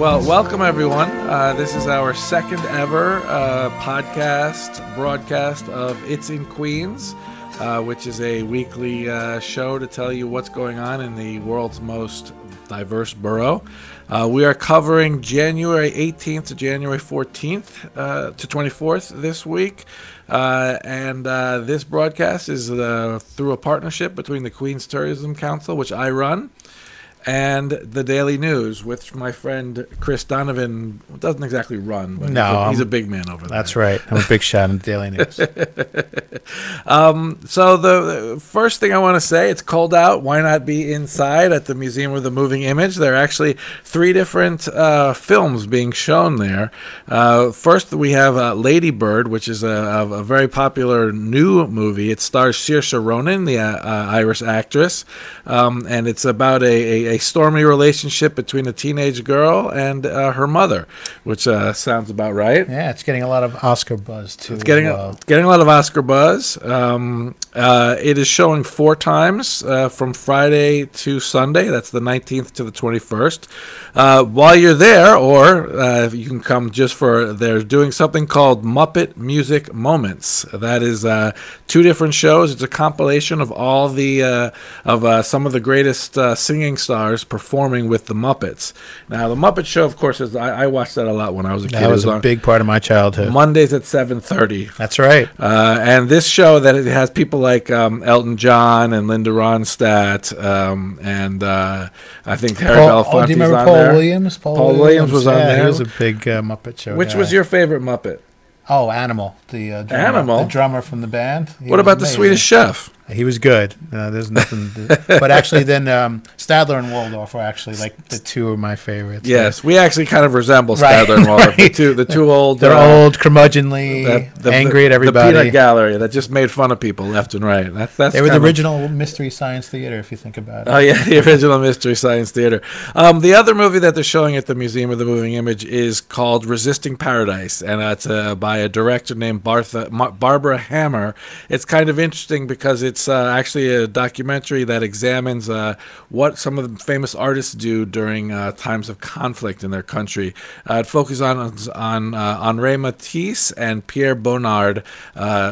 Well, welcome everyone. This is our second ever broadcast of It's in Queens, which is a weekly show to tell you what's going on in the world's most diverse borough. We are covering January 18th to January 14th to 24th this week. And this broadcast is through a partnership between the Queens Tourism Council, which I run, and the Daily News, which my friend Chris Donovan doesn't exactly run, but he's a big man over there. That's right. I'm a big shot in the Daily News. So the first thing I want to say, it's cold out. Why not be inside at the Museum of the Moving Image? There are actually 3 different films being shown there. First, we have Lady Bird, which is a very popular new movie. It stars Saoirse Ronan, the Irish actress, and it's about a stormy relationship between a teenage girl and her mother, which sounds about right. Yeah, it's getting a lot of Oscar buzz too. It's getting a lot of Oscar buzz. It is showing 4 times from Friday to Sunday. That's the 19th to the 21st. While you're there, or you can come just for, they're doing something called Muppet Music Moments. That is 2 different shows. It's a compilation of all the some of the greatest singing stars performing with the Muppets. Now, the Muppet Show, of course, I watched that a lot when I was a kid. That was a big part of my childhood. Mondays at 7:30. That's right. And this show, that it has people like Elton John and Linda Ronstadt, and I think Harry Belafonte's do you remember on Paul there. Williams? Paul Williams was on there. He was a big Muppet Show Which guy. was your favorite Muppet? Oh, Animal. The drummer, Animal? the drummer from the band. What about the Swedish Chef? He was good. There's nothing. But actually, then Stadler and Waldorf were actually like the 2 of my favorites. Yes, we actually kind of resemble Stadler and Waldorf. Right. The two old. They're old, curmudgeonly, angry at everybody. The peanut gallery that just made fun of people left and right. They were the original Mystery Science Theater, if you think about it. Oh yeah, the original Mystery Science Theater. The other movie that they're showing at the Museum of the Moving Image is called Resisting Paradise, and it's by a director named Barbara Hammer. It's kind of interesting because it's actually a documentary that examines what some of the famous artists do during times of conflict in their country. It focuses on Henri Matisse and Pierre Bonnard,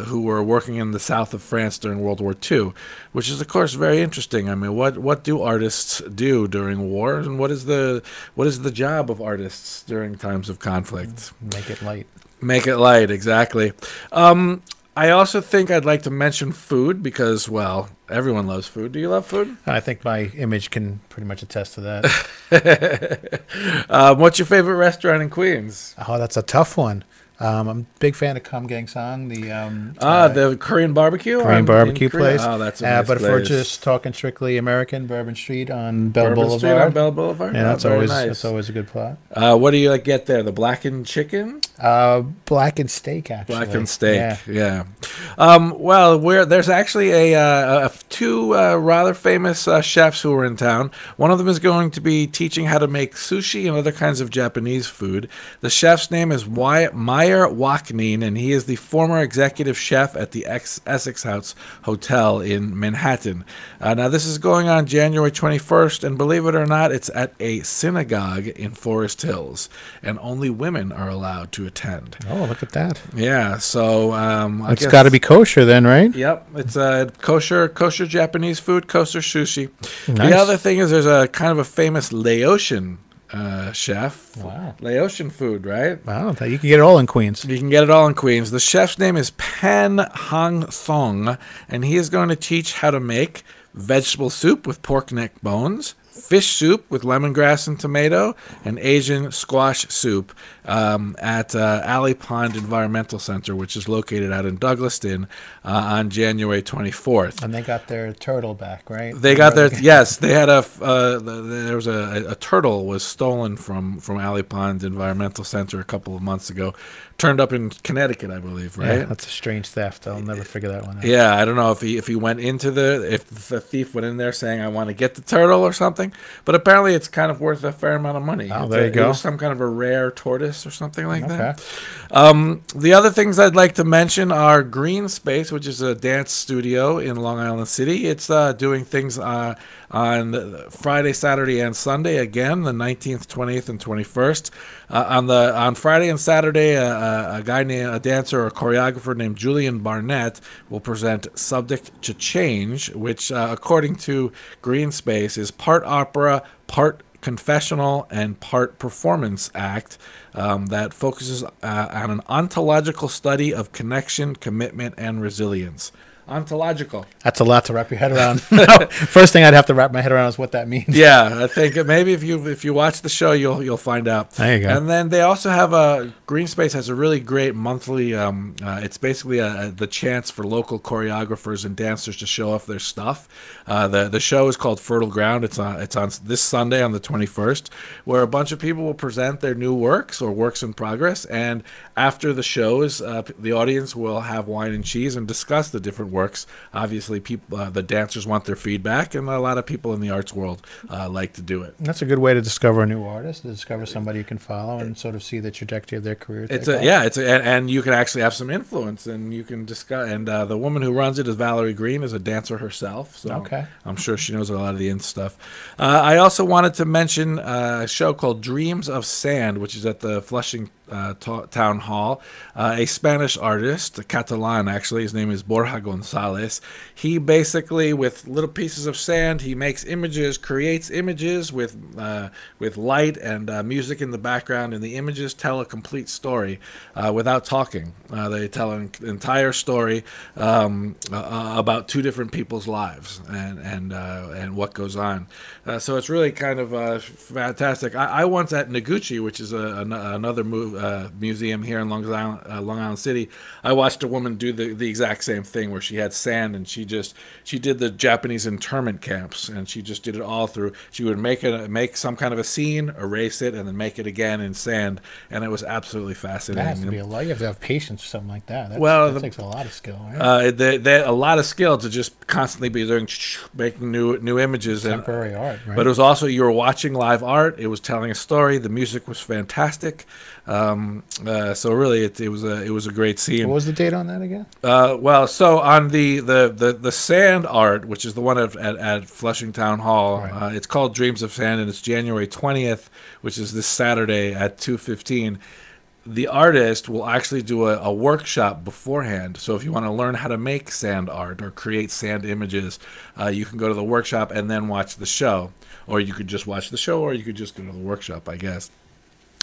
who were working in the south of France during World War II, which is, of course, very interesting. I mean, what do artists do during war, and what is the job of artists during times of conflict? Make it light. Make it light, exactly. I also think I'd like to mention food because, well, everyone loves food. Do you love food? I think my image can pretty much attest to that. What's your favorite restaurant in Queens? Oh, that's a tough one. I'm a big fan of Kam Gang Sang, the Korean barbecue? Korean barbecue place. Oh, that's a nice But place. if we're just talking strictly American, Bourbon Street on Bourbon Boulevard. Street on Bell Boulevard? Yeah, that's nice. always a good plot. What do you get there? The blackened chicken? Blackened steak, actually. Blackened steak, yeah. Well, there's actually 2 rather famous chefs who are in town. One of them is going to be teaching how to make sushi and other kinds of Japanese food. The chef's name is Meyer Waknin, and he is the former executive chef at the Essex House Hotel in Manhattan. Now, this is going on January 21st, and believe it or not, it's at a synagogue in Forest Hills, and only women are allowed to attend. Oh, look at that. Yeah, so It's got to be kosher then, right? Yep, it's kosher Japanese food, kosher sushi. Nice. The other thing is there's a kind of a famous Laotian chef. Wow. Laotian food, right? Wow, you can get it all in Queens. You can get it all in Queens. The chef's name is Pan Hong Thong, and he is going to teach how to make vegetable soup with pork neck bones, fish soup with lemongrass and tomato, and Asian squash soup at Alley Pond Environmental Center, which is located out in Douglaston, on January 24th. And they got their turtle back, right? They got their, yes, they had there was a turtle was stolen from Alley Pond Environmental Center a couple of months ago. Turned up in Connecticut, I believe, right? Yeah, that's a strange theft. I'll never figure that one out. Yeah, I don't know if he went into if the thief went in there saying, I want to get the turtle or something. something. But apparently it's kind of worth a fair amount of money. Oh, there you go. It was some kind of a rare tortoise or something like that. Okay. The other things I'd like to mention are Green Space, which is a dance studio in Long Island City. It's doing things on Friday, Saturday, and Sunday again, the 19th, 20th, and 21st. On Friday and Saturday, a dancer or choreographer named Julian Barnett will present "Subject to Change," which, according to Green Space, is part opera, part confessional, and part performance act that focuses on an ontological study of connection, commitment, and resilience. Ontological. That's a lot to wrap your head around. First thing I'd have to wrap my head around is what that means. Yeah, I think maybe if you watch the show, you'll find out. There you go. And then they also have Green Space has a really great monthly. It's basically the chance for local choreographers and dancers to show off their stuff. The show is called Fertile Ground. It's on this Sunday on the 21st, where a bunch of people will present their new works or works in progress. And after the shows, the audience will have wine and cheese and discuss the different works. Obviously, the dancers want their feedback, and a lot of people in the arts world like to do it. That's a good way to discover a new artist, to discover somebody you can follow and sort of see the trajectory of their career. And you can actually have some influence, and you can discuss. And the woman who runs it is Valerie Green, is a dancer herself, so okay. I'm sure she knows a lot of the stuff. I also wanted to mention a show called Dreams of Sand, which is at the Flushing Town Hall. A Spanish artist, Catalan actually, his name is Borja Gonzalez. He basically, with little pieces of sand, he makes images, creates images with light and music in the background, and the images tell a complete story without talking. They tell an entire story about two different people's lives and what goes on. So it's really kind of fantastic. I once at Noguchi, which is another museum here in Long Island City, I watched a woman do the exact same thing, where she had sand and she did the Japanese internment camps, and she just did it all through. She would make some kind of a scene, erase it, and then make it again in sand, and it was absolutely fascinating. That has to be a lot. You have to have patience for something like that. That takes a lot of skill. Right? A lot of skill to just constantly be making new images. Temporary art, right? But it was also, you were watching live art. It was telling a story. The music was fantastic. So really, it was a great scene. What was the date on that again? So on the sand art, which is the one at Flushing Town Hall, right. It's called Dreams of Sand, and it's January 20th, which is this Saturday at 2:15. The artist will actually do a workshop beforehand. So if you want to learn how to make sand art or create sand images, you can go to the workshop and then watch the show. Or you could just watch the show, or you could just go to the workshop, I guess.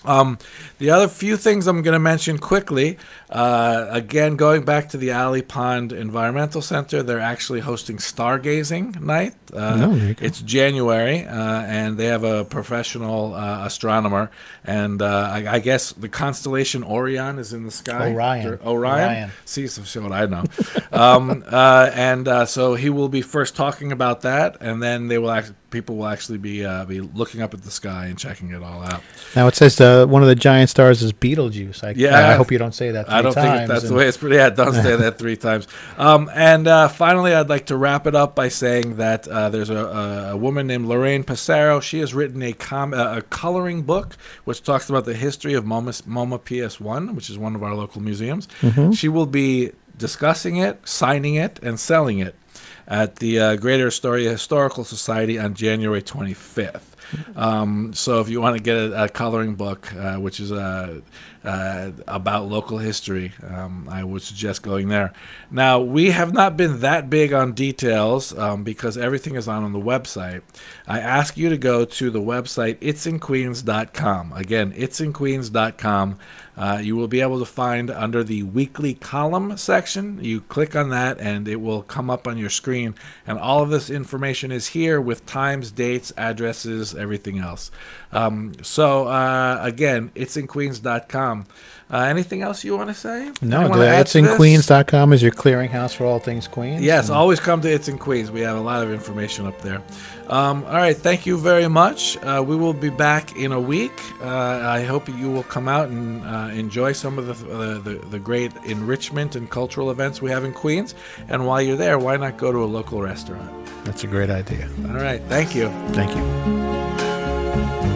The other few things I'm going to mention quickly, again, going back to the Alley Pond Environmental Center, they're actually hosting Stargazing Night. It's January, and they have a professional astronomer, and I guess the constellation Orion is in the sky. Orion. See, so what I know. So he will be first talking about that, and then people will actually be looking up at the sky and checking it all out. Now it says one of the giant stars is Betelgeuse. I hope you don't say that 3 times. I don't think that's the way it's pretty. Yeah, don't say that 3 times. Finally, I'd like to wrap it up by saying that there's a woman named Lorraine Passero. She has written a coloring book which talks about the history of MoMA PS1, which is one of our local museums. Mm-hmm. She will be discussing it, signing it, and selling it at the Greater Astoria Historical Society on January 25th. So if you want to get a coloring book, which is about local history, I would suggest going there. Now, we have not been that big on details because everything is on the website. I ask you to go to the website itsinqueens.com. Again, itsinqueens.com. You will be able to find under the weekly column section. You click on that and it will come up on your screen, and all of this information is here with times, dates, addresses, everything else. Again, itsinqueens.com. come. Anything else you want to say? No, Anyone the add to this? it'sinqueens.com is your clearinghouse for all things Queens. Yes, always come to It's in Queens. We have a lot of information up there. All right, thank you very much. We will be back in a week. I hope you will come out and enjoy some of the great enrichment and cultural events we have in Queens. And while you're there, why not go to a local restaurant? That's a great idea. All right, thank you. Thank you.